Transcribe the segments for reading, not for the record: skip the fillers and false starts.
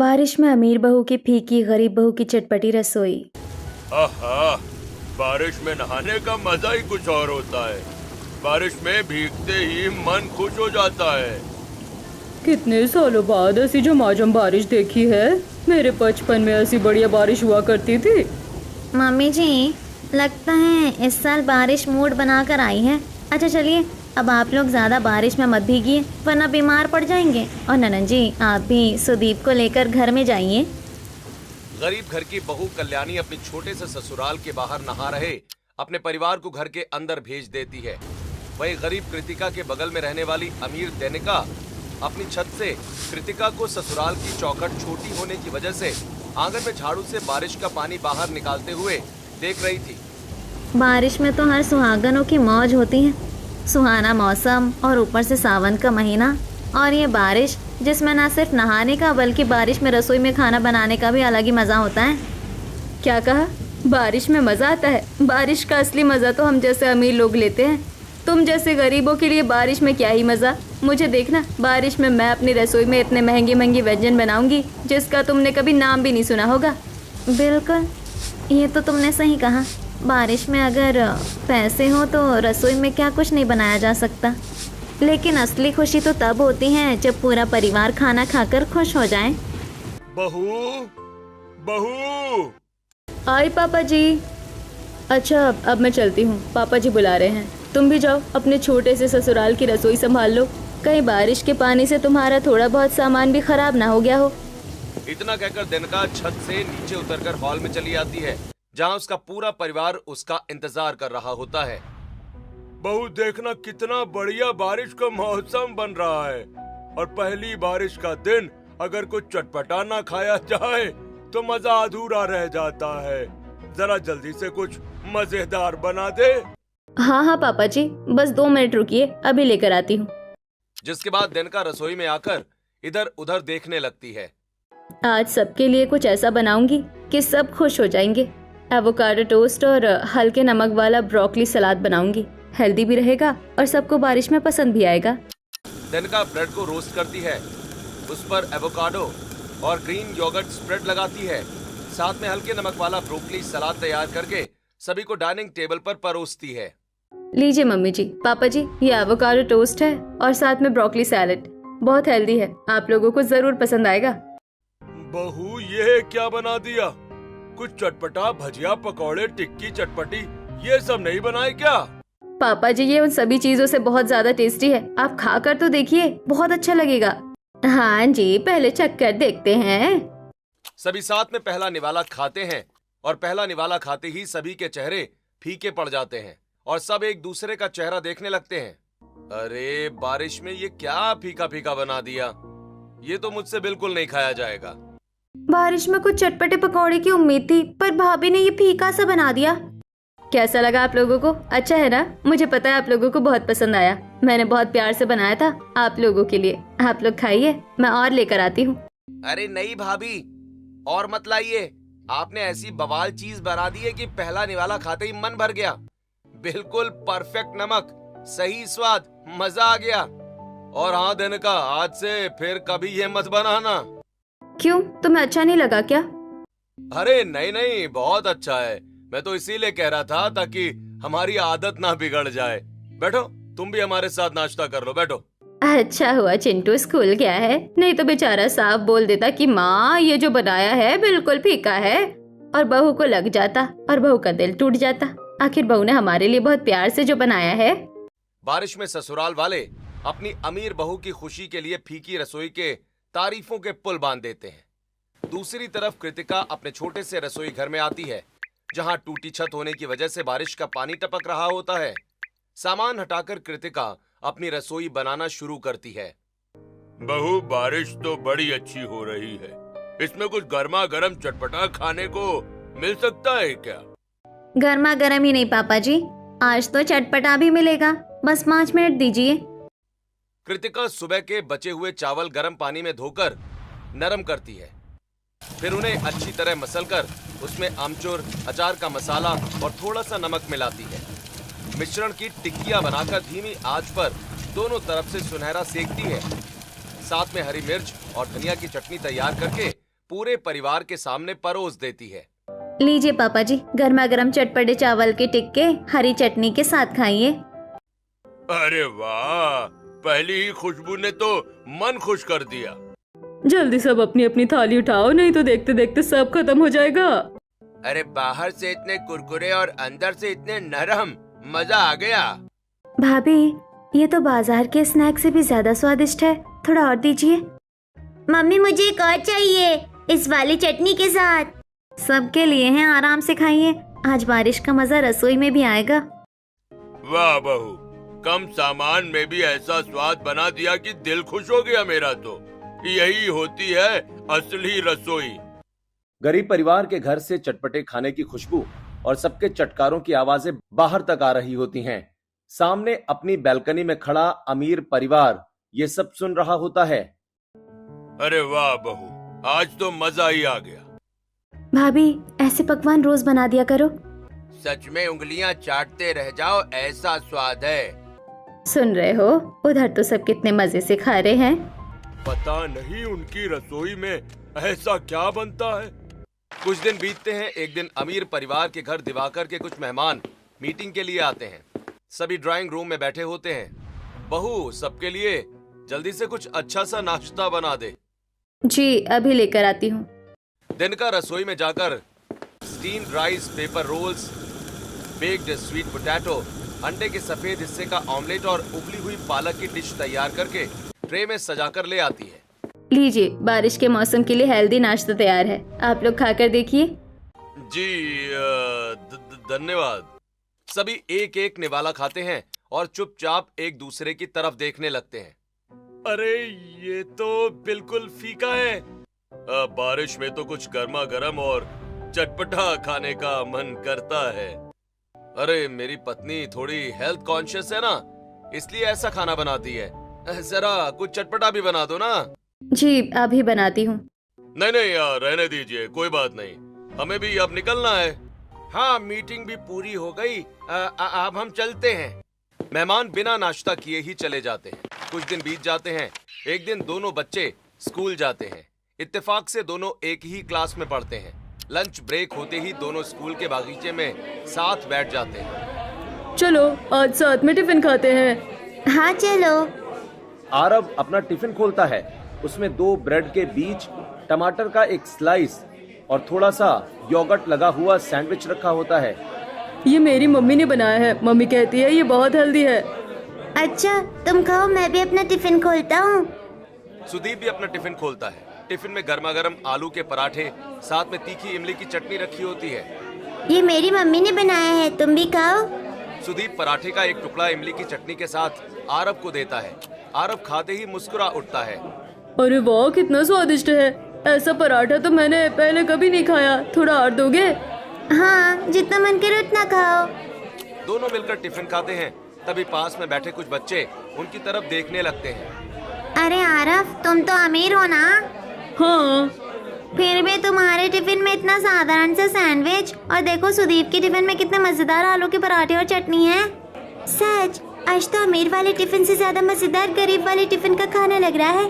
बारिश में अमीर बहू की फीकी, गरीब बहू की चटपटी रसोई। आहा, बारिश में नहाने का मजा ही कुछ और होता है। बारिश में भीगते ही मन खुश हो जाता है। कितने सालों बाद ऐसी झमाझम बारिश देखी है। मेरे बचपन में ऐसी बढ़िया बारिश हुआ करती थी। मम्मी जी, लगता है इस साल बारिश मूड बनाकर आई है। अच्छा चलिए, अब आप लोग ज़्यादा बारिश में मत भीगिए वरना बीमार पड़ जाएंगे। और ननन जी, आप भी सुदीप को लेकर घर में जाइए। गरीब घर की बहू कल्याणी अपने छोटे से ससुराल के बाहर नहा रहे अपने परिवार को घर के अंदर भेज देती है। वही गरीब कृतिका के बगल में रहने वाली अमीर देनिका अपनी छत से कृतिका को ससुराल की चौखट छोटी होने की वजह से आंगन में झाड़ू से बारिश का पानी बाहर निकालते हुए देख रही थी। बारिश में तो हर सुहागनों की मौज होती है। सुहाना मौसम और ऊपर से सावन का महीना, और ये बारिश जिसमें ना सिर्फ नहाने का बल्कि बारिश में रसोई में खाना बनाने का भी अलग ही मज़ा होता है। क्या कहा? बारिश में मज़ा आता है? बारिश का असली मज़ा तो हम जैसे अमीर लोग लेते हैं। तुम जैसे गरीबों के लिए बारिश में क्या ही मज़ा। मुझे देखना, बारिश में मैं अपनी रसोई में इतने महंगे महंगे व्यंजन बनाऊंगी जिसका तुमने कभी नाम भी नहीं सुना होगा। बिल्कुल, ये तो तुमने सही कहा। बारिश में अगर पैसे हो तो रसोई में क्या कुछ नहीं बनाया जा सकता, लेकिन असली खुशी तो तब होती है जब पूरा परिवार खाना खाकर खुश हो जाए। बहू, बहू। आई पापा जी। अच्छा, अब मैं चलती हूँ, पापा जी बुला रहे हैं। तुम भी जाओ, अपने छोटे से ससुराल की रसोई संभाल लो। कहीं बारिश के पानी से तुम्हारा थोड़ा बहुत सामान भी खराब ना हो गया हो। इतना कहकर देनिका छत से नीचे उतरकर हॉल में चली आती है, जहां उसका पूरा परिवार उसका इंतजार कर रहा होता है। बहू, देखना कितना बढ़िया बारिश का मौसम बन रहा है। और पहली बारिश का दिन अगर कुछ चटपटा ना खाया जाए तो मजा अधूरा रह जाता है। जरा जल्दी से कुछ मजेदार बना दे। हाँ हाँ पापा जी, बस 2 मिनट रुकिए, अभी लेकर आती हूँ। जिसके बाद देनिका रसोई में आकर इधर उधर देखने लगती है। आज सबके लिए कुछ ऐसा बनाऊंगी कि सब खुश हो जाएंगे। एवोकाडो टोस्ट और हल्के नमक वाला ब्रोकली सलाद बनाऊंगी। हेल्दी भी रहेगा और सबको बारिश में पसंद भी आएगा। देनिका ब्रेड को रोस्ट करती है, उस पर एवोकाडो और ग्रीन योगर्ट स्प्रेड लगाती है। साथ में हल्के नमक वाला ब्रोकली सलाद तैयार करके सभी को डाइनिंग टेबल पर परोसती है। लीजिए मम्मी जी, पापा जी, ये एवोकाडो टोस्ट है और साथ में ब्रोकली सैलेड। बहुत हेल्दी है, आप लोगों को जरूर पसंद आएगा। बहू, ये क्या बना दिया? कुछ चटपटा, भजिया, पकौड़े, टिक्की, चटपटी, ये सब नहीं बनाए क्या? पापा जी, ये उन सभी चीजों से बहुत ज्यादा टेस्टी है। आप खाकर तो देखिए, बहुत अच्छा लगेगा। हाँ जी, पहले चक्कर देखते हैं। सभी साथ में पहला निवाला खाते हैं और पहला निवाला खाते ही सभी के चेहरे फीके पड़ जाते हैं और सब एक दूसरे का चेहरा देखने लगते हैं। अरे, बारिश में ये क्या फीका फीका बना दिया? ये तो मुझसे बिल्कुल नहीं खाया जाएगा। बारिश में कुछ चटपटे पकौड़े की उम्मीद थी, पर भाभी ने ये फीका सा बना दिया। कैसा लगा आप लोगों को? अच्छा है ना? मुझे पता है आप लोगों को बहुत पसंद आया। मैंने बहुत प्यार से बनाया था आप लोगों के लिए। आप लोग खाइए, मैं और लेकर आती हूँ। अरे नहीं भाभी, और मत लाइए। आपने ऐसी बवाल चीज बना दी है कि पहला निवाला खाते ही मन भर गया। बिल्कुल परफेक्ट नमक, सही स्वाद, मजा आ गया। और हाँ देनिका, आज से फिर कभी ये मत बनाना। क्यों, तुम्हें अच्छा नहीं लगा क्या? अरे नहीं नहीं, बहुत अच्छा है। मैं तो इसीलिए कह रहा था ताकि हमारी आदत ना बिगड़ जाए। बैठो, तुम भी हमारे साथ नाश्ता कर लो, बैठो। अच्छा हुआ चिंटू स्कूल गया है, नहीं तो बेचारा साफ बोल देता कि माँ ये जो बनाया है बिल्कुल फीका है, और बहू को लग जाता और बहू का दिल टूट जाता। आखिर बहू ने हमारे लिए बहुत प्यार से जो बनाया है। बारिश में ससुराल वाले अपनी अमीर बहू की खुशी के लिए फीकी रसोई के तारीफों के पुल बांध देते हैं। दूसरी तरफ कृतिका अपने छोटे से रसोई घर में आती है, जहां टूटी छत होने की वजह से बारिश का पानी टपक रहा होता है। सामान हटाकर कृतिका अपनी रसोई बनाना शुरू करती है। बहू, बारिश तो बड़ी अच्छी हो रही है। इसमें कुछ गर्मा गर्म चटपटा खाने को मिल सकता है क्या? गर्मा गर्म ही नहीं पापा जी, आज तो चटपटा भी मिलेगा। बस 5 मिनट दीजिए। कृतिका सुबह के बचे हुए चावल गर्म पानी में धोकर नरम करती है, फिर उन्हें अच्छी तरह मसलकर उसमें आमचूर, अचार का मसाला और थोड़ा सा नमक मिलाती है। मिश्रण की टिक्कियां बनाकर धीमी आंच पर दोनों तरफ से सुनहरा सेकती है। साथ में हरी मिर्च और धनिया की चटनी तैयार करके पूरे परिवार के सामने परोस देती है। लीजिए पापा जी, गर्मा गर्म चटपटे चावल के टिक्के हरी चटनी के साथ खाइए। अरे वाह, पहली ही खुशबू ने तो मन खुश कर दिया। जल्दी सब अपनी अपनी थाली उठाओ, नहीं तो देखते देखते सब खत्म हो जाएगा। अरे बाहर से इतने कुरकुरे और अंदर से इतने नरम, मजा आ गया। भाभी, ये तो बाजार के स्नैक से भी ज्यादा स्वादिष्ट है, थोड़ा और दीजिए। मम्मी मुझे एक और चाहिए, इस वाली चटनी के साथ। सबके लिए हैं, आराम से खाइए, आज बारिश का मजा रसोई में भी आएगा। वाह बहू, कम सामान में भी ऐसा स्वाद बना दिया कि दिल खुश हो गया मेरा तो। यही होती है असली रसोई। गरीब परिवार के घर से चटपटे खाने की खुशबू और सबके चटकारों की आवाजें बाहर तक आ रही होती हैं। सामने अपनी बैल्कनी में खड़ा अमीर परिवार ये सब सुन रहा होता है। अरे वाह बहू, आज तो मजा ही आ गया। भाभी, ऐसे पकवान रोज बना दिया करो। सच में उंगलियां चाटते रह जाओ, ऐसा स्वाद है। सुन रहे हो, उधर तो सब कितने मजे से खा रहे हैं। पता नहीं उनकी रसोई में ऐसा क्या बनता है। कुछ दिन बीतते हैं। एक दिन अमीर परिवार के घर दिवाकर के कुछ मेहमान मीटिंग के लिए आते हैं। सभी ड्राइंग रूम में बैठे होते हैं। बहू सबके लिए जल्दी से कुछ अच्छा सा नाश्ता बना दे। जी, अभी लेकर आती हूँ। दिन का रसोई में जाकर steamed rice, paper roles, baked sweet potato, अंडे के सफेद हिस्से का ऑमलेट और उबली हुई पालक की डिश तैयार करके ट्रे में सजाकर ले आती है। लीजिए, बारिश के मौसम के लिए हेल्दी नाश्ता तैयार है, आप लोग खाकर देखिए। जी धन्यवाद। सभी एक एक निवाला खाते हैं और चुपचाप एक दूसरे की तरफ देखने लगते हैं। अरे ये तो बिल्कुल फीका है। बारिश में तो कुछ गर्मा गर्म और चटपटा खाने का मन करता है। अरे मेरी पत्नी थोड़ी हेल्थ कॉन्शियस है ना, इसलिए ऐसा खाना बनाती है। जरा कुछ चटपटा भी बना दो ना। जी, अभी बनाती हूँ। नहीं नहीं यार, रहने दीजिए, कोई बात नहीं, हमें भी अब निकलना है। हाँ, मीटिंग भी पूरी हो गई, अब हम चलते हैं। मेहमान बिना नाश्ता किए ही चले जाते हैं। कुछ दिन बीत जाते हैं। एक दिन दोनों बच्चे स्कूल जाते हैं। इत्तेफाक से दोनों एक ही क्लास में पढ़ते हैं। लंच ब्रेक होते ही दोनों स्कूल के बागीचे में साथ बैठ जाते हैं। चलो आज साथ में टिफिन खाते हैं। हाँ चलो। आरव अपना टिफिन खोलता है। उसमें 2 ब्रेड के बीच, टमाटर का एक स्लाइस और थोड़ा सा योगर्ट लगा हुआ सैंडविच रखा होता है। ये मेरी मम्मी ने बनाया है, मम्मी कहती है ये बहुत हेल्दी है। अच्छा तुम खाओ, मैं भी अपना टिफिन खोलता हूँ। सुदीप भी अपना टिफिन खोलता है। टिफिन में गर्मा गर्म आलू के पराठे, साथ में तीखी इमली की चटनी रखी होती है। ये मेरी मम्मी ने बनाया है, तुम भी खाओ। सुदीप पराठे का एक टुकड़ा इमली की चटनी के साथ आरव को देता है। आरव खाते ही मुस्कुरा उठता है। अरे वाह, कितना स्वादिष्ट है, ऐसा पराठा तो मैंने पहले कभी नहीं खाया, थोड़ा और दोगे? हाँ, जितना मन करे उतना खाओ। दोनों मिलकर टिफिन खाते हैं। तभी पास में बैठे कुछ बच्चे उनकी तरफ देखने लगते हैं। अरे आरव, तुम तो अमीर हो ना? हाँ। फिर भी तुम्हारे टिफिन में इतना साधारण सा सैंडविच, और देखो सुदीप के टिफिन में कितने मजेदार आलू के पराठे और चटनी है। सच, आज तो अमीर वाले टिफिन से ज्यादा मजेदार गरीब वाले टिफिन का खाना लग रहा है।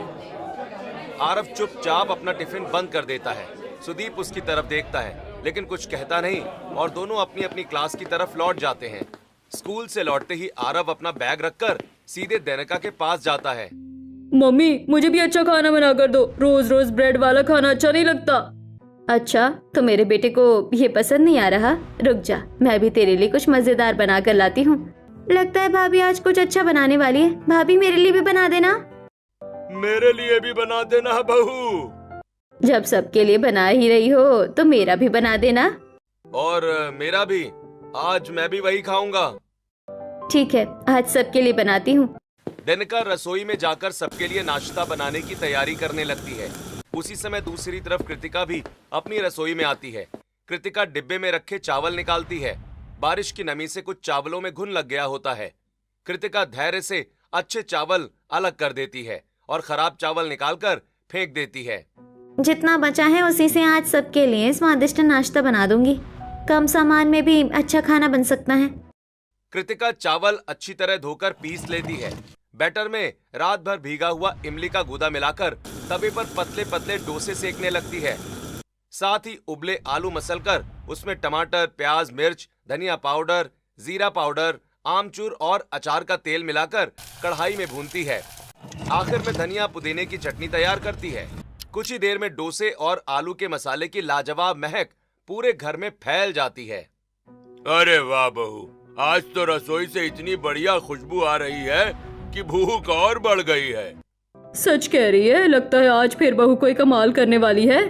आरव चुपचाप अपना टिफिन बंद कर देता है। सुदीप उसकी तरफ देखता है लेकिन कुछ कहता नहीं और दोनों अपनी अपनी क्लास की तरफ लौट जाते हैं। स्कूल से लौटते ही आरव अपना बैग रखकर सीधे देनिका के पास जाता है। मम्मी, मुझे भी अच्छा खाना बना कर दो, रोज रोज ब्रेड वाला खाना अच्छा नहीं लगता। अच्छा, तो मेरे बेटे को ये पसंद नहीं आ रहा? रुक जा, मैं भी तेरे लिए कुछ मजेदार बना कर लाती हूँ। लगता है भाभी आज कुछ अच्छा बनाने वाली है। भाभी मेरे लिए भी बना देना। मेरे लिए भी बना देना बहू। जब सबके लिए बना ही रही हो तो मेरा भी बना देना। और मेरा भी, आज मैं भी वही खाऊंगा। ठीक है, आज सबके लिए बनाती हूँ। देनिका रसोई में जाकर सबके लिए नाश्ता बनाने की तैयारी करने लगती है। उसी समय दूसरी तरफ कृतिका भी अपनी रसोई में आती है। कृतिका डिब्बे में रखे चावल निकालती है। बारिश की नमी से कुछ चावलों में घुन लग गया होता है। कृतिका धैर्य से अच्छे चावल अलग कर देती है और खराब चावल निकालकर फेंक देती है। जितना बचा है उसी से आज सबके लिए स्वादिष्ट नाश्ता बना दूंगी। कम सामान में भी अच्छा खाना बन सकता है। कृतिका चावल अच्छी तरह धोकर पीस लेती है। बैटर में रात भर भीगा हुआ इमली का गूदा मिलाकर तवे पर पतले पतले डोसे सेकने लगती है। साथ ही उबले आलू मसलकर उसमें टमाटर, प्याज, मिर्च, धनिया पाउडर, जीरा पाउडर, आमचूर और अचार का तेल मिलाकर कढ़ाई में भूनती है। आखिर में धनिया पुदीने की चटनी तैयार करती है। कुछ ही देर में डोसे और आलू के मसाले की लाजवाब महक पूरे घर में फैल जाती है। अरे वाह बहू, आज तो रसोई से इतनी बढ़िया खुशबू आ रही है कि भूख और बढ़ गई है। सच कह रही है, लगता है आज फिर बहू कोई कमाल करने वाली है।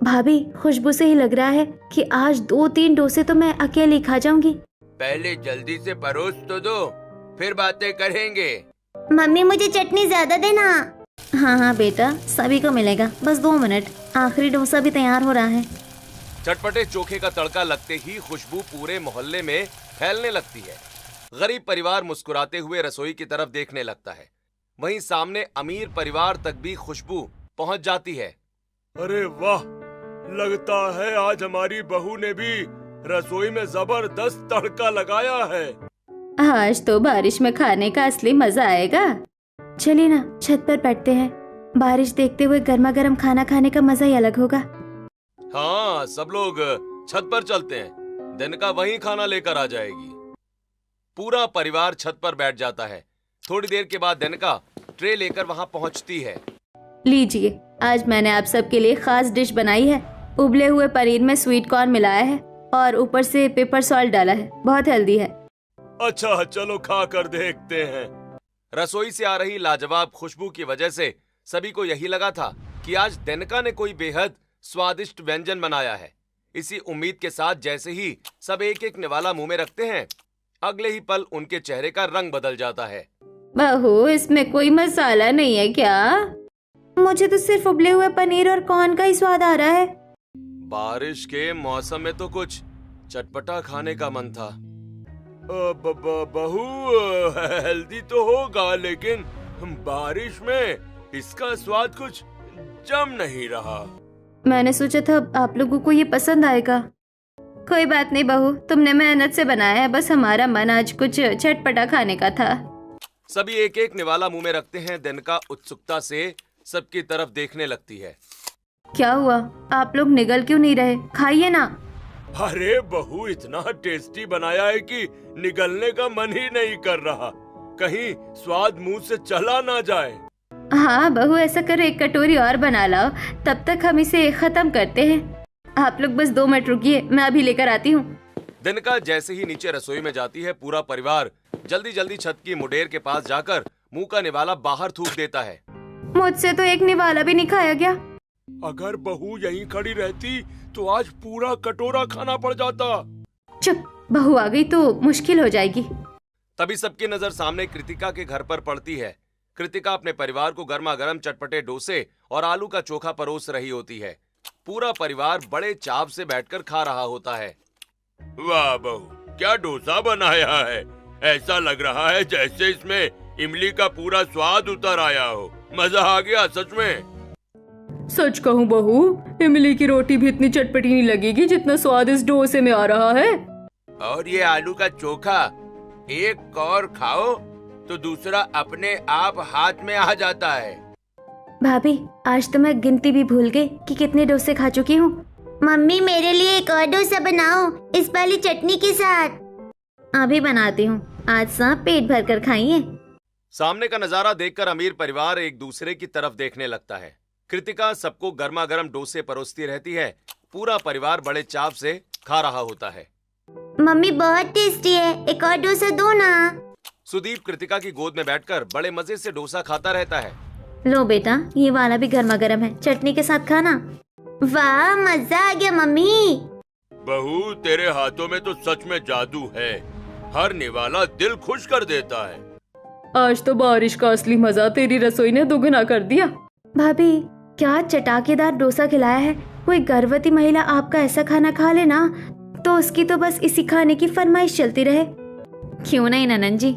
भाभी, खुशबू से ही लग रहा है कि आज 2-3 डोसे तो मैं अकेली खा जाऊंगी। पहले जल्दी से परोस तो दो, फिर बातें करेंगे। मम्मी, मुझे चटनी ज्यादा देना। हाँ हाँ बेटा, सभी को मिलेगा, बस 2 मिनट, आखिरी डोसा भी तैयार हो रहा है। चटपटे चोखे का तड़का लगते ही खुशबू पूरे मोहल्ले में फैलने लगती है। गरीब परिवार मुस्कुराते हुए रसोई की तरफ देखने लगता है। वहीं सामने अमीर परिवार तक भी खुशबू पहुंच जाती है। अरे वाह, लगता है आज हमारी बहू ने भी रसोई में जबरदस्त तड़का लगाया है। आज तो बारिश में खाने का असली मजा आएगा। चलिए ना, छत पर बैठते हैं। बारिश देखते हुए गर्मा गर्म खाना खाने का मजा ही अलग होगा। हाँ, सब लोग छत पर चलते हैं। दिनका वहीं खाना लेकर आ जाएगी। पूरा परिवार छत पर बैठ जाता है। थोड़ी देर के बाद दिनका ट्रे लेकर वहां पहुंचती है। लीजिए, आज मैंने आप सबके लिए खास डिश बनाई है। उबले हुए पनीर में स्वीट कॉर्न मिलाया है और ऊपर से पेपर सॉल्ट डाला है। बहुत हेल्दी है। अच्छा, चलो खा कर देखते हैं। रसोई से आ रही लाजवाब खुशबू की वजह से सभी को यही लगा था कि आज दिनका ने कोई बेहद स्वादिष्ट व्यंजन बनाया है। इसी उम्मीद के साथ जैसे ही सब एक एक निवाला मुंह में रखते हैं, अगले ही पल उनके चेहरे का रंग बदल जाता है। बहू, इसमें कोई मसाला नहीं है क्या? मुझे तो सिर्फ उबले हुए पनीर और कॉर्न का ही स्वाद आ रहा है। बारिश के मौसम में तो कुछ चटपटा खाने का मन था। बहू, हेल्दी तो होगा, लेकिन बारिश में इसका स्वाद कुछ जम नहीं रहा। मैंने सोचा था आप लोगों को ये पसंद आएगा। कोई बात नहीं बहू, तुमने मेहनत से बनाया है, बस हमारा मन आज कुछ चटपटा खाने का था। सभी एक एक निवाला मुंह में रखते हैं। दिनका उत्सुकता से सबकी तरफ देखने लगती है। क्या हुआ, आप लोग निगल क्यों नहीं रहे? खाइए ना। अरे बहू, इतना टेस्टी बनाया है कि निगलने का मन ही नहीं कर रहा। कहीं स्वाद मुंह से चला ना जाए। हाँ बहू, ऐसा करो, एक कटोरी और बना लाओ, तब तक हम इसे खत्म करते हैं। आप लोग बस 2 मिनट रुकिए, मैं अभी लेकर आती हूँ। दिनका जैसे ही नीचे रसोई में जाती है, पूरा परिवार जल्दी जल्दी छत की मुडेर के पास जाकर मुंह का निवाला बाहर थूक देता है। मुझसे तो एक निवाला भी नहीं खाया गया। अगर बहू यहीं खड़ी रहती तो आज पूरा कटोरा खाना पड़ जाता। चुप, बहू आ गई तो मुश्किल हो जाएगी। तभी सबकी नजर सामने कृतिका के घर पर पड़ती है। कृतिका अपने परिवार को गर्मा गर्म चटपटे डोसे और आलू का चोखा परोस रही होती है। पूरा परिवार बड़े चाव से बैठकर खा रहा होता है। वाह बहू, क्या डोसा बनाया है। ऐसा लग रहा है जैसे इसमें इमली का पूरा स्वाद उतर आया हो। मजा आ गया सच में। सच कहूँ बहू, इमली की रोटी भी इतनी चटपटी नहीं लगेगी जितना स्वाद इस डोसे में आ रहा है। और ये आलू का चोखा, एक और खाओ तो दूसरा अपने आप हाथ में आ जाता है। भाभी, आज तो मैं गिनती भी भूल गई कि कितने डोसे खा चुकी हूँ। मम्मी, मेरे लिए एक और डोसा बनाओ, इस वाली चटनी के साथ। अभी बनाती हूँ, आज सब पेट भर कर खाइए। सामने का नजारा देखकर अमीर परिवार एक दूसरे की तरफ देखने लगता है। कृतिका सबको गर्मा गर्म डोसे परोसती रहती है। पूरा परिवार बड़े चाव से खा रहा होता है। मम्मी, बहुत टेस्टी है, एक और डोसा दो ना। सुदीप कृतिका की गोद में बैठकर बड़े मजे से डोसा खाता रहता है। लो बेटा, ये वाला भी गर्मा गर्म है, चटनी के साथ खाना। वाह, मजा आ गया मम्मी। बहू, तेरे हाथों में तो सच में जादू है। हर निवाला दिल खुश कर देता है। आज तो बारिश का असली मजा तेरी रसोई ने दोगुना कर दिया। भाभी, क्या चटाकेदार डोसा खिलाया है। कोई गर्भवती महिला आपका ऐसा खाना खा ले ना, तो उसकी तो बस इसी खाने की फरमाइश चलती रहे। क्यों नहीं ननन जी,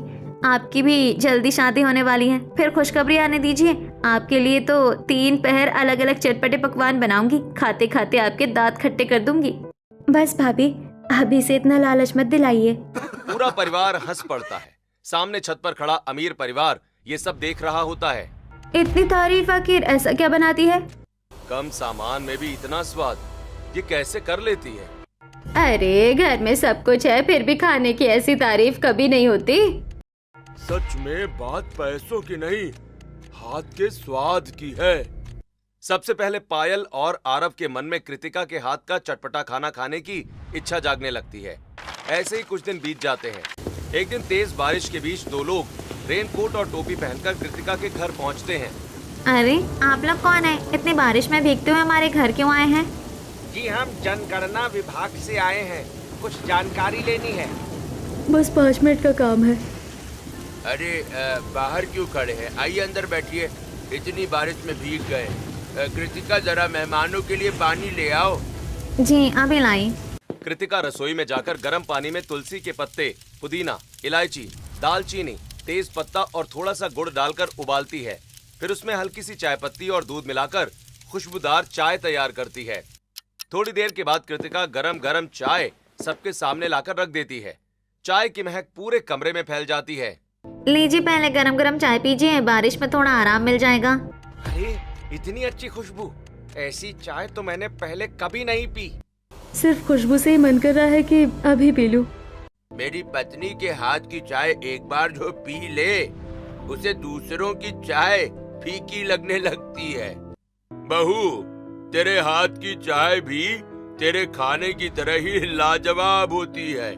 आपकी भी जल्दी शादी होने वाली है, फिर खुशखबरी आने दीजिए। आपके लिए तो 3 पहर अलग अलग चटपटे पकवान बनाऊंगी, खाते खाते आपके दांत खट्टे कर दूंगी। बस भाभी, अभी से इतना लालच मत दिलाइए। पूरा परिवार हंस पड़ता है। सामने छत पर खड़ा अमीर परिवार ये सब देख रहा होता है। इतनी तारीफ आखिर ऐसा क्या बनाती है? कम सामान में भी इतना स्वाद, ये कैसे कर लेती है? अरे घर में सब कुछ है, फिर भी खाने की ऐसी तारीफ कभी नहीं होती। सच में बात पैसों की नहीं, हाथ के स्वाद की है। सबसे पहले पायल और आरव के मन में कृतिका के हाथ का चटपटा खाना खाने की इच्छा जागने लगती है। ऐसे ही कुछ दिन बीत जाते हैं। एक दिन तेज बारिश के बीच दो लोग रेनकोट और टोपी पहनकर कृतिका के घर पहुंचते हैं। अरे आप लोग कौन है? इतनी बारिश में भीगते हुए हमारे घर क्यों आए हैं? जी हम जनगणना विभाग से आए हैं, कुछ जानकारी लेनी है। बस 5 मिनट का काम है। अरे बाहर क्यों खड़े हैं? आइए अंदर बैठिए, इतनी बारिश में भीग गए। कृतिका जरा मेहमानों के लिए पानी ले आओ। जी अभी लाई। कृतिका रसोई में जाकर गर्म पानी में तुलसी के पत्ते, पुदीना, इलायची, दालचीनी, तेज पत्ता और थोड़ा सा गुड़ डालकर उबालती है। फिर उसमें हल्की सी चाय पत्ती और दूध मिलाकर खुशबूदार चाय तैयार करती है। थोड़ी देर के बाद कृतिका गरम गरम चाय सबके सामने लाकर रख देती है। चाय की महक पूरे कमरे में फैल जाती है। लीजिए पहले गरम गरम चाय पीजिए, बारिश में थोड़ा आराम मिल जाएगा। अरे इतनी अच्छी खुशबू, ऐसी चाय तो मैंने पहले कभी नहीं पी। सिर्फ खुशबू से ही मन कर रहा है कि अभी पी लूं। मेरी पत्नी के हाथ की चाय एक बार जो पी ले, उसे दूसरों की चाय फीकी लगने लगती है। बहू, तेरे हाथ की चाय भी तेरे खाने की तरह ही लाजवाब होती है।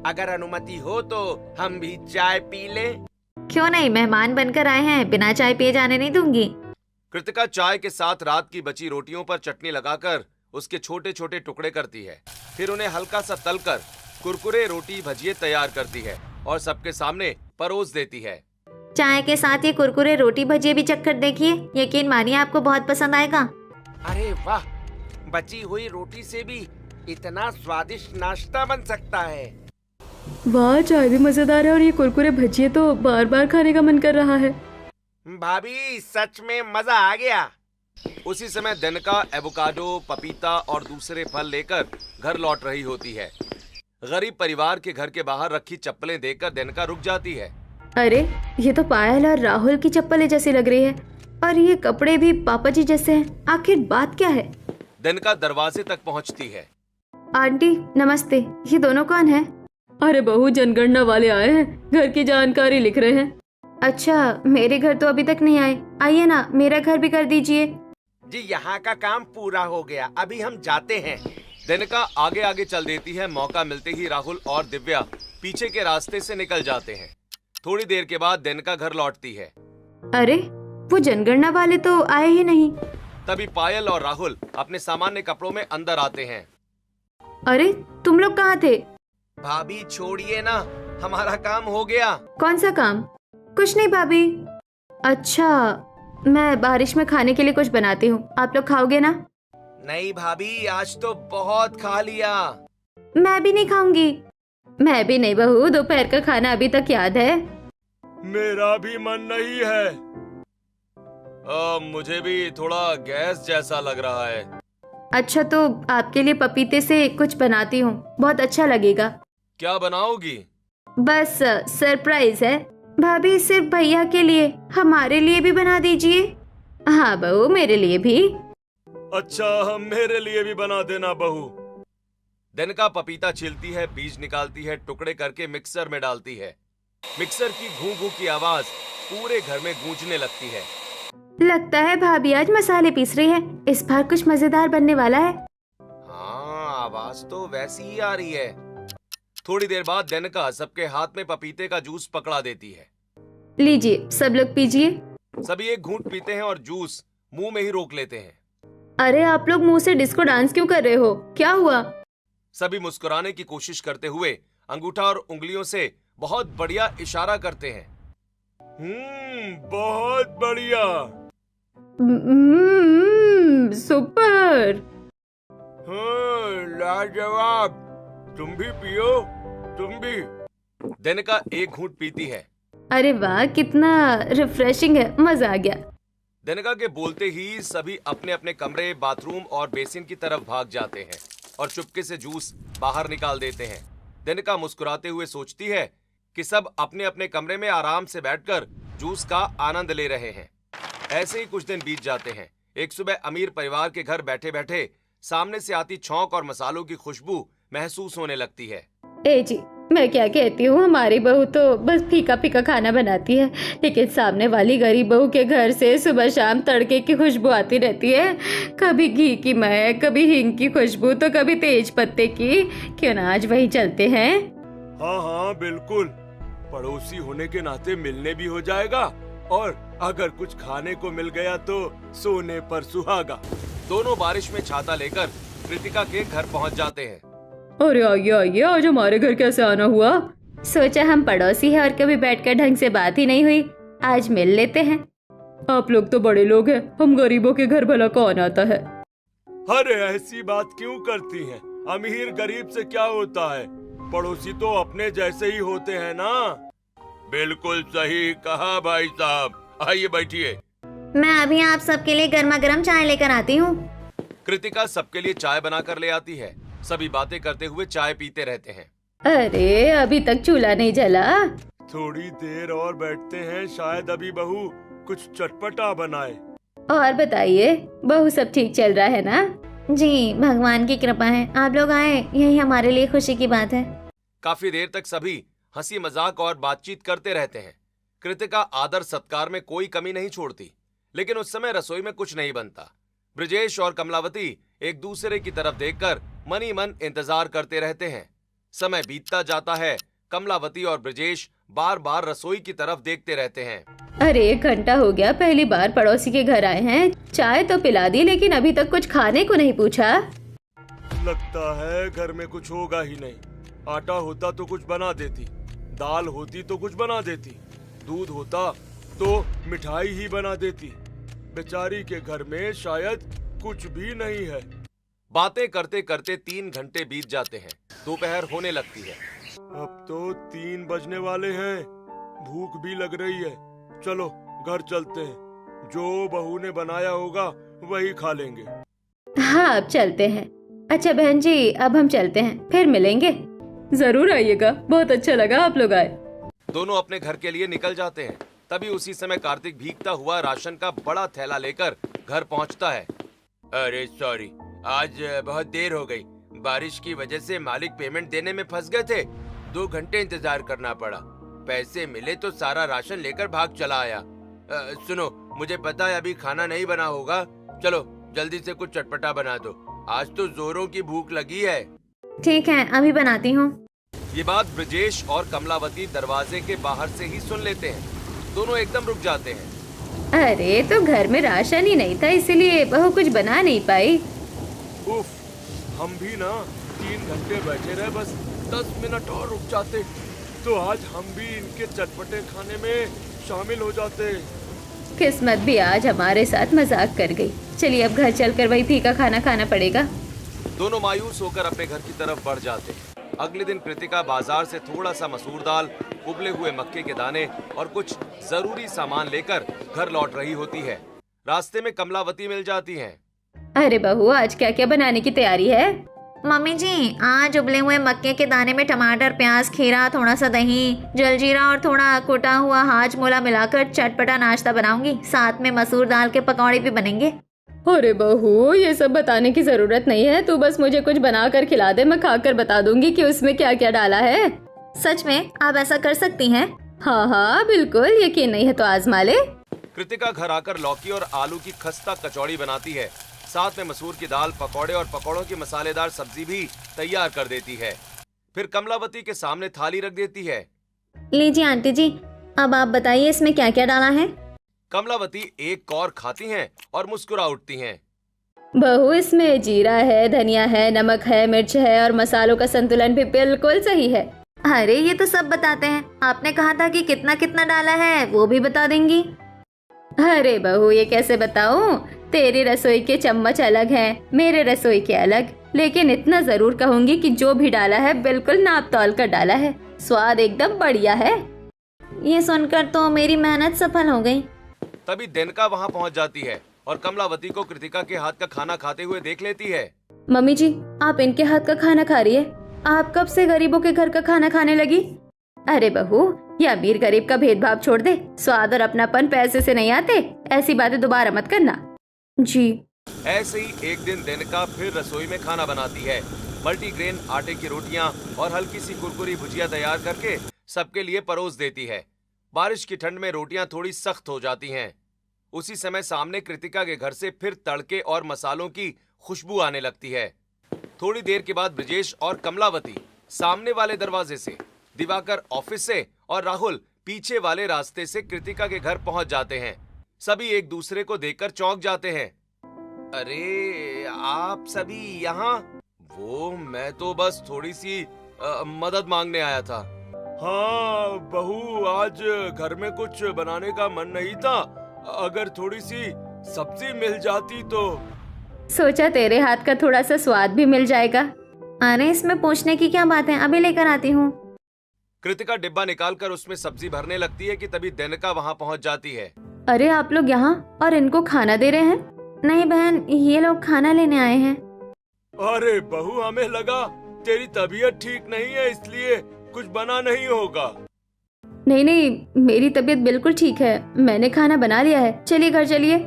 अगर अनुमति हो तो हम भी चाय पी लें। क्यों नहीं, मेहमान बनकर आए हैं, बिना चाय पिए जाने नहीं दूंगी। कृतिका चाय के साथ रात की बची रोटियों पर चटनी लगाकर उसके छोटे छोटे टुकड़े करती है। फिर उन्हें हल्का सा तलकर कुरकुरे रोटी भजिए तैयार करती है और सबके सामने परोस देती है। चाय के साथ ये कुरकुरे रोटी भजिए भी चक्कर देखिए, यकीन मानिए आपको बहुत पसंद आएगा। अरे वाह, बची हुई रोटी से भी इतना स्वादिष्ट नाश्ता बन सकता है। वाह, चाय भी मजेदार है और ये कुरकुरे भजिए तो बार बार खाने का मन कर रहा है। भाभी सच में मजा आ गया। उसी समय दनका एवोकाडो, पपीता और दूसरे फल लेकर घर लौट रही होती है। गरीब परिवार के घर के बाहर रखी चप्पलें देखकर दनका रुक जाती है। अरे ये तो पायल और राहुल की चप्पलें जैसी लग रही है, और ये कपड़े भी पापा जी जैसे हैं। आखिर बात क्या है? दनका दरवाजे तक पहुंचती है। आंटी नमस्ते, ये दोनों कौन है? अरे बहू, जनगणना वाले आए हैं, घर की जानकारी लिख रहे हैं। अच्छा, मेरे घर तो अभी तक नहीं आए। आइए ना, मेरा घर भी कर दीजिए। जी यहाँ का काम पूरा हो गया, अभी हम जाते हैं। दनका आगे आगे चल देती है। मौका मिलते ही राहुल और दिव्या पीछे के रास्ते से निकल जाते हैं। थोड़ी देर के बाद दनका घर लौटती है। अरे वो जनगणना वाले तो आए ही नहीं। तभी पायल और राहुल अपने सामान्य कपड़ों में अंदर आते हैं। अरे तुम लोग कहाँ थे? भाभी छोड़िए ना, हमारा काम हो गया। कौन सा काम? कुछ नहीं भाभी। अच्छा, मैं बारिश में खाने के लिए कुछ बनाती हूँ, आप लोग खाओगे ना? नहीं भाभी, आज तो बहुत खा लिया। मैं भी नहीं खाऊंगी। मैं भी नहीं बहू, दोपहर का खाना अभी तक याद है। मेरा भी मन नहीं है। मुझे भी थोड़ा गैस जैसा लग रहा है। अच्छा तो आपके लिए पपीते से कुछ बनाती हूँ, बहुत अच्छा लगेगा। क्या बनाओगी? बस सरप्राइज है भाभी, सिर्फ भैया के लिए, हमारे लिए भी बना दीजिए। हाँ बहू, मेरे लिए भी। अच्छा, मेरे लिए भी बना देना बहू। दनका पपीता छीलती है, बीज निकालती है, टुकड़े करके मिक्सर में डालती है। मिक्सर की घू घू की आवाज पूरे घर में गूंजने लगती है। लगता है भाभी आज मसाले पीस रही है, इस बार कुछ मजेदार बनने वाला है। हाँ, आवाज तो वैसी ही आ रही है। थोड़ी देर बाद दनका सबके हाथ में पपीते का जूस पकड़ा देती है। लीजिए, सब लोग पीजिए। सभी एक घूंट पीते हैं और जूस मुंह में ही रोक लेते हैं। अरे आप लोग मुंह से डिस्को डांस क्यों कर रहे हो? क्या हुआ? सभी मुस्कुराने की कोशिश करते हुए अंगूठा और उंगलियों से बहुत बढ़िया इशारा करते हैं। बहुत बढ़िया। सुपर। लाजवाब। तुम भी पियो, तुम भी। दनका एक घूंट पीती है। अरे वाह, कितना रिफ्रेशिंग है, मजा आ गया। दनका के बोलते ही सभी अपने अपने कमरे, बाथरूम और बेसिन की तरफ भाग जाते हैं और चुपके से जूस बाहर निकाल देते हैं। दनका मुस्कुराते हुए सोचती है कि सब अपने अपने कमरे में आराम से बैठकर जूस का आनंद ले रहे हैं। ऐसे ही कुछ दिन बीत जाते हैं। एक सुबह अमीर परिवार के घर बैठे बैठे सामने से आती छौंक और मसालों की खुशबू महसूस होने लगती है। ए जी, मैं क्या कहती हूँ, हमारी बहू तो बस फीका फीका खाना बनाती है, लेकिन सामने वाली गरीब बहू के घर से सुबह शाम तड़के की खुशबू आती रहती है। कभी घी की महक, कभी हींग की खुशबू, तो कभी तेज पत्ते की। क्यों ना आज वही चलते हैं? हाँ हाँ बिल्कुल, पड़ोसी होने के नाते मिलने भी हो जाएगा और अगर कुछ खाने को मिल गया तो सोने पर सुहागा। दोनों बारिश में छाता लेकर कृतिका के घर पहुंच जाते हैं। अरे आइए आइए, आज हमारे घर कैसे आना हुआ? सोचा हम पड़ोसी हैं और कभी बैठकर ढंग से बात ही नहीं हुई, आज मिल लेते हैं। आप लोग तो बड़े लोग हैं, हम गरीबों के घर भला कौन आता है? अरे ऐसी बात क्यों करती हैं? अमीर गरीब से क्या होता है, पड़ोसी तो अपने जैसे ही होते हैं ना। बिल्कुल सही कहा भाई साहब, आइए बैठिए। मैं अभी आप सबके लिए गर्मा गर्म चाय लेकर आती हूँ। कृतिका सबके लिए चाय बनाकर ले आती है। सभी बातें करते हुए चाय पीते रहते हैं। अरे अभी तक चूल्हा नहीं जला? थोड़ी देर और बैठते हैं, शायद अभी बहू कुछ चटपटा बनाए। और बताइए, बहू सब ठीक चल रहा है ना? जी भगवान की कृपा है, आप लोग आए यही हमारे लिए खुशी की बात है। काफी देर तक सभी हंसी मजाक और बातचीत करते रहते हैं। कृतिका आदर सत्कार में कोई कमी नहीं छोड़ती, लेकिन उस समय रसोई में कुछ नहीं बनता। ब्रजेश और कमलावती एक दूसरे की तरफ देखकर मन ही मन इंतजार करते रहते हैं। समय बीतता जाता है। कमलावती और ब्रजेश बार बार रसोई की तरफ देखते रहते हैं। अरे 1 घंटा हो गया, पहली बार पड़ोसी के घर आए हैं। चाय तो पिला दी, लेकिन अभी तक कुछ खाने को नहीं पूछा। लगता है घर में कुछ होगा ही नहीं। आटा होता तो कुछ बना देती, दाल होती तो कुछ बना देती, दूध होता तो मिठाई ही बना देती। बेचारी के घर में शायद कुछ भी नहीं है। बातें करते करते 3 घंटे बीत जाते हैं। दोपहर होने लगती है। अब तो 3 बजने वाले हैं, भूख भी लग रही है। चलो घर चलते हैं, जो बहू ने बनाया होगा वही खा लेंगे। हाँ अब चलते हैं। अच्छा बहन जी, अब हम चलते हैं, फिर मिलेंगे। जरूर आइएगा, बहुत अच्छा लगा आप लोग आए। दोनों अपने घर के लिए निकल जाते हैं। तभी उसी समय कार्तिक भीगता हुआ राशन का बड़ा थैला लेकर घर पहुंचता है। अरे सॉरी, आज बहुत देर हो गई। बारिश की वजह से मालिक पेमेंट देने में फंस गए थे। 2 घंटे इंतजार करना पड़ा। पैसे मिले तो सारा राशन लेकर भाग चला आया। सुनो, मुझे पता है अभी खाना नहीं बना होगा, चलो जल्दी से कुछ चटपटा बना दो। आज तो जोरों की भूख लगी है। ठीक है, अभी बनाती हूँ। ये बात ब्रजेश और कमलावती दरवाजे के बाहर से ही सुन लेते हैं। दोनों एकदम रुक जाते हैं। अरे तो घर में राशन ही नहीं था, इसलिए बहू कुछ बना नहीं पाई। उफ, हम भी ना 3 घंटे बैठे रहे, बस 10 मिनट और रुक जाते तो आज हम भी इनके चटपटे खाने में शामिल हो जाते। किस्मत भी आज हमारे साथ मजाक कर गई। चलिए अब घर चलकर वही फीका खाना खाना पड़ेगा। दोनों मायूस होकर अपने घर की तरफ बढ़ जाते हैं। अगले दिन कृतिका बाजार से थोड़ा सा मसूर दाल, उबले हुए मक्के के दाने और कुछ जरूरी सामान लेकर घर लौट रही होती है। रास्ते में कमलावती मिल जाती हैं। अरे बहू, आज क्या क्या बनाने की तैयारी है? मम्मी जी, आज उबले हुए मक्के के दाने में टमाटर, प्याज, खीरा, थोड़ा सा दही, जलजीरा और थोड़ा कुटा हुआ हाजमोला मिलाकर चटपटा नाश्ता बनाऊंगी। साथ में मसूर दाल के पकौड़े भी बनेंगे। अरे बहू, ये सब बताने की जरूरत नहीं है, तू बस मुझे कुछ बना कर खिला दे, मैं खाकर बता दूंगी कि उसमें क्या क्या डाला है। सच में आप ऐसा कर सकती हैं? हाँ हाँ बिल्कुल, यकीन नहीं है तो आजमा ले। कृतिका घर आकर लौकी और आलू की खस्ता कचौड़ी बनाती है। साथ में मसूर की दाल, पकौड़े और पकौड़ों की मसालेदार सब्जी भी तैयार कर देती है। फिर कमलावती के सामने थाली रख देती है। लीजिए आंटी जी, अब आप बताइए इसमें क्या क्या डाला है। कमलावती एक कौर खाती हैं और मुस्कुरा उठती हैं। बहू, इसमें जीरा है, धनिया है, नमक है, मिर्च है और मसालों का संतुलन भी बिल्कुल सही है। अरे ये तो सब बताते हैं, आपने कहा था कि कितना कितना डाला है वो भी बता देंगी। अरे बहू, ये कैसे बताऊं? तेरी रसोई के चम्मच अलग हैं, मेरे रसोई के अलग, लेकिन इतना जरूर कहूंगी कि जो भी डाला है बिल्कुल नाप तौल कर डाला है। स्वाद एकदम बढ़िया है। ये सुनकर तो मेरी मेहनत सफल हो गई। तभी देनका वहाँ पहुँच जाती है और कमलावती को कृतिका के हाथ का खाना खाते हुए देख लेती है। मम्मी जी, आप इनके हाथ का खाना खा रही है? आप कब से गरीबों के घर का खाना खाने लगी? अरे बहू, ये अमीर गरीब का भेदभाव छोड़ दे। स्वाद और अपनापन पैसे से नहीं आते। ऐसी बातें दोबारा मत करना। जी। ऐसे ही एक दिन देनका फिर रसोई में खाना बनाती है। मल्टीग्रेन आटे की रोटियां और हल्की सी कुरकुरी भुजिया तैयार करके सबके लिए परोस देती है। बारिश की ठंड में रोटियां थोड़ी सख्त हो जाती हैं। उसी समय सामने कृतिका के घर से फिर तड़के और मसालों की खुशबू आने लगती है। थोड़ी देर के बाद ब्रजेश और कमलावती सामने वाले दरवाजे से, दिवाकर ऑफिस से और राहुल पीछे वाले रास्ते से कृतिका के घर पहुंच जाते हैं। सभी एक दूसरे को देखकर चौंक जाते हैं। अरे आप सभी यहाँ? वो मैं तो बस थोड़ी सी मदद मांगने आया था। हाँ बहू, आज घर में कुछ बनाने का मन नहीं था। अगर थोड़ी सी सब्जी मिल जाती तो। सोचा तेरे हाथ का थोड़ा सा स्वाद भी मिल जाएगा। अरे इसमें पूछने की क्या बात है, अभी लेकर आती हूँ। कृतिका डिब्बा निकालकर उसमें सब्जी भरने लगती है कि तभी देनका वहाँ पहुँच जाती है। अरे आप लोग यहाँ और इनको खाना दे रहे हैं? नहीं बहन, ये लोग खाना लेने आए हैं। अरे बहू, हमें लगा तेरी तबीयत ठीक नहीं है इसलिए कुछ बना नहीं होगा। नहीं नहीं, मेरी तबीयत बिल्कुल ठीक है। मैंने खाना बना लिया है। चलिए घर चलिए।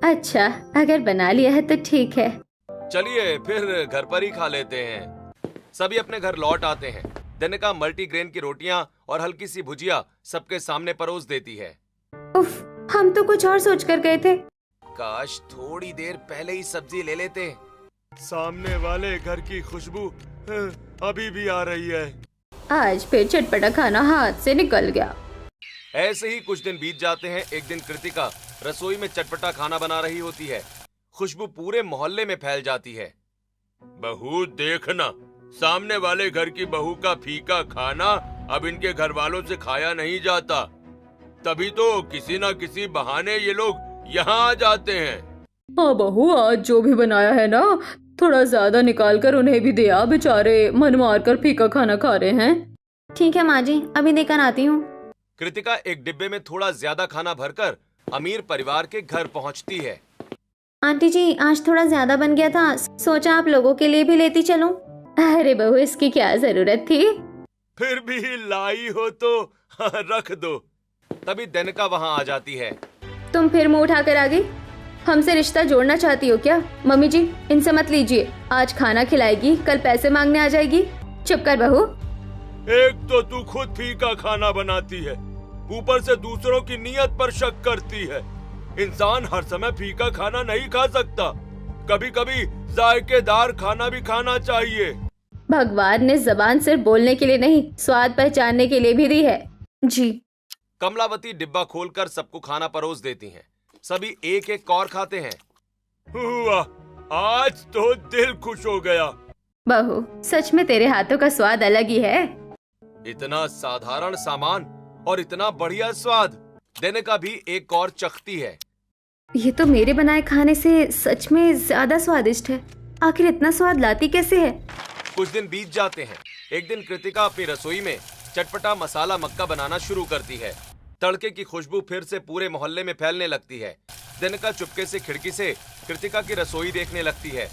अच्छा, अगर बना लिया है तो ठीक है। चलिए फिर घर पर ही खा लेते हैं। सभी अपने घर लौट आते हैं। देनका मल्टीग्रेन की रोटियां और हल्की सी भुजिया सबके सामने परोस देती है। उफ, हम तो कुछ और सोच कर गए थे। काश थोड़ी देर पहले ही सब्जी ले लेते। सामने वाले घर की खुशबू अभी भी आ रही है। आज फिर चटपटा खाना हाथ से निकल गया। ऐसे ही कुछ दिन बीत जाते हैं। एक दिन कृतिका रसोई में चटपटा खाना बना रही होती है। खुशबू पूरे मोहल्ले में फैल जाती है। बहू देखना, सामने वाले घर की बहू का फीका खाना अब इनके घर वालों से खाया नहीं जाता। तभी तो किसी न किसी बहाने ये लोग यहाँ आ जाते हैं। हाँ बहू, आज जो भी बनाया है ना, थोड़ा ज्यादा निकाल कर उन्हें भी दिया। बेचारे मन मार कर फीका खाना खा रहे हैं। ठीक है माँ जी, अभी देकर आती हूँ। कृतिका एक डिब्बे में थोड़ा ज्यादा खाना भरकर अमीर परिवार के घर पहुंचती है। आंटी जी, आज थोड़ा ज्यादा बन गया था, सोचा आप लोगों के लिए भी लेती चलूं। अरे बहू, इसकी क्या जरूरत थी? फिर भी लाई हो तो रख दो। तभी देनका वहां आ जाती है। तुम फिर मुंह उठाकर आ गई। हमसे रिश्ता जोड़ना चाहती हो क्या? मम्मी जी, इनसे मत लीजिए। आज खाना खिलाएगी, कल पैसे मांगने आ जाएगी। चुप कर बहू। एक तो तू खुद फीका खाना बनाती है, ऊपर से दूसरों की नीयत पर शक करती है। इंसान हर समय फीका खाना नहीं खा सकता। कभी कभी जायकेदार खाना भी खाना चाहिए। भगवान ने जबान सिर्फ बोलने के लिए नहीं, स्वाद पहचानने के लिए भी दी है। जी। कमलावती डिब्बा खोलकर सबको खाना परोस देती हैं। सभी एक एक कौर खाते हैं। वाह, आज तो दिल खुश हो गया। बहू, सच में तेरे हाथों का स्वाद अलग ही है। इतना साधारण सामान और इतना बढ़िया स्वाद। देनका भी एक कौर चखती है। ये तो मेरे बनाए खाने से सच में ज्यादा स्वादिष्ट है। आखिर इतना स्वाद लाती कैसे है? कुछ दिन बीत जाते हैं। एक दिन कृतिका अपनी रसोई में चटपटा मसाला मक्का बनाना शुरू करती है। तड़के की खुशबू फिर से पूरे मोहल्ले में फैलने लगती है। देनका चुपके से खिड़की से कृतिका की रसोई देखने लगती है।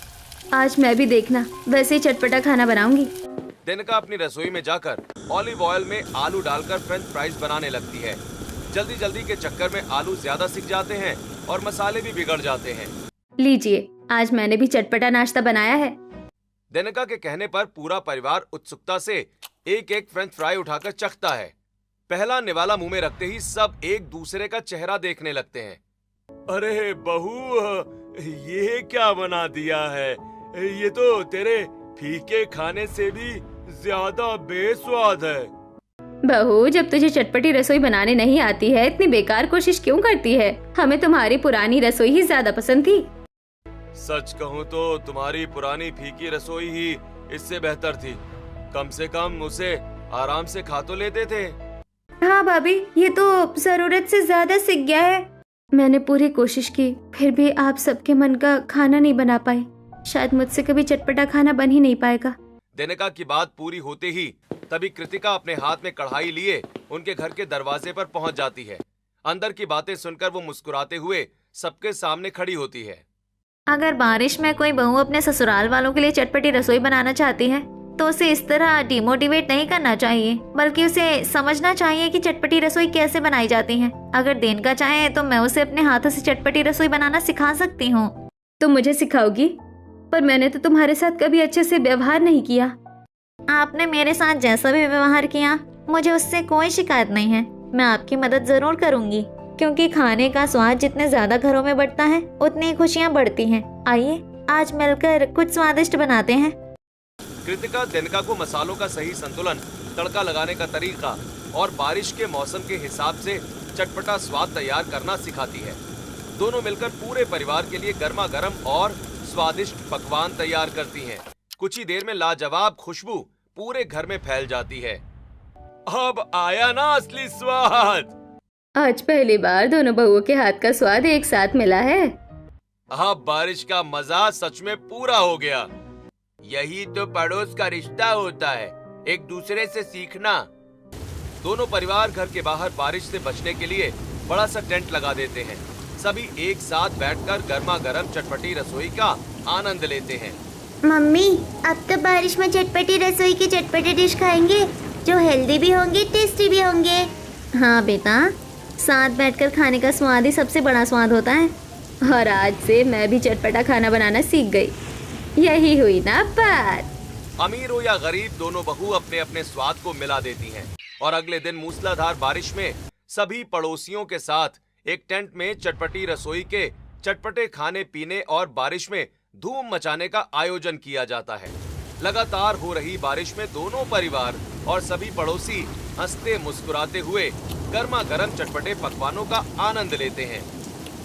आज मैं भी देखना वैसे ही चटपटा खाना बनाऊंगी। देनका अपनी रसोई में जाकर ऑलिव ऑयल में आलू डालकर फ्रेंच फ्राइज बनाने लगती है। जल्दी जल्दी के चक्कर में आलू ज्यादा सिक जाते हैं और मसाले भी बिगड़ जाते हैं। लीजिए, आज मैंने भी चटपटा नाश्ता बनाया है। देनका के कहने पर पूरा परिवार उत्सुकता से एक एक फ्रेंच फ्राई उठाकर चखता है। पहला निवाला मुंह में रखते ही सब एक दूसरे का चेहरा देखने लगते हैं। अरे बहू, ये क्या बना दिया है? ये तो तेरे फीके खाने से भी ज्यादा बेस्वाद है। बहू, जब तुझे चटपटी रसोई बनाने नहीं आती है, इतनी बेकार कोशिश क्यों करती है? हमें तुम्हारी पुरानी रसोई ही ज्यादा पसंद थी। सच कहूँ तो तुम्हारी पुरानी फीकी रसोई ही इससे बेहतर थी। कम से कम उसे आराम से खा तो लेते थे। हाँ भाभी, ये तो जरूरत से ज्यादा सिक गया है। मैंने पूरी कोशिश की, फिर भी आप सबके मन का खाना नहीं बना पाए। शायद मुझसे कभी चटपटा खाना बन ही नहीं पाएगा। देनका की बात पूरी होते ही तभी कृतिका अपने हाथ में कढ़ाई लिए उनके घर के दरवाजे पर पहुंच जाती है। अंदर की बातें सुनकर वो मुस्कुराते हुए सबके सामने खड़ी होती है। अगर बारिश में कोई बहू अपने ससुराल वालों के लिए चटपटी रसोई बनाना चाहती है तो उसे इस तरह डिमोटिवेट नहीं करना चाहिए, बल्कि उसे समझना चाहिए कि चटपटी रसोई कैसे बनाई जाती है। अगर देनका चाहे तो मैं उसे अपने हाथों से चटपटी रसोई बनाना सिखा सकती हूँ। तुम मुझे सिखाओगी? पर मैंने तो तुम्हारे साथ कभी अच्छे से व्यवहार नहीं किया। आपने मेरे साथ जैसा भी व्यवहार किया, मुझे उससे कोई शिकायत नहीं है। मैं आपकी मदद जरूर करूंगी, क्योंकि खाने का स्वाद जितने ज्यादा घरों में बढ़ता है उतनी ही खुशियाँ बढ़ती हैं। आइए आज मिलकर कुछ स्वादिष्ट बनाते हैं। कृतिका देनका को मसालों का सही संतुलन, तड़का लगाने का तरीका और बारिश के मौसम के हिसाब से चटपटा स्वाद तैयार करना सिखाती है। दोनों मिलकर पूरे परिवार के लिए गर्मा गर्म और स्वादिष्ट पकवान तैयार करती हैं। कुछ ही देर में लाजवाब खुशबू पूरे घर में फैल जाती है। अब आया ना असली स्वाद। आज पहली बार दोनों बहुओं के हाथ का स्वाद एक साथ मिला है। अब बारिश का मजा सच में पूरा हो गया। यही तो पड़ोस का रिश्ता होता है, एक दूसरे से सीखना। दोनों परिवार घर के बाहर बारिश से बचने के लिए बड़ा सा टेंट लगा देते हैं। सभी एक साथ बैठकर गर्मा गर्म चटपटी रसोई का आनंद लेते हैं। मम्मी, अब तो बारिश में चटपटी रसोई की चटपटी डिश खाएंगे, जो हेल्दी भी होंगे, टेस्टी भी होंगे। हाँ बेटा, साथ बैठकर खाने का स्वाद ही सबसे बड़ा स्वाद होता है। और आज से मैं भी चटपटा खाना बनाना सीख गई। यही हुई ना बात। अमीर हो या गरीब, दोनों बहू अपने अपने स्वाद को मिला देती हैं। और अगले दिन मूसलाधार बारिश में सभी पड़ोसियों के साथ एक टेंट में चटपटी रसोई के चटपटे खाने पीने और बारिश में धूम मचाने का आयोजन किया जाता है। लगातार हो रही बारिश में दोनों परिवार और सभी पड़ोसी हंसते मुस्कुराते हुए गर्मा गर्म चटपटे पकवानों का आनंद लेते हैं।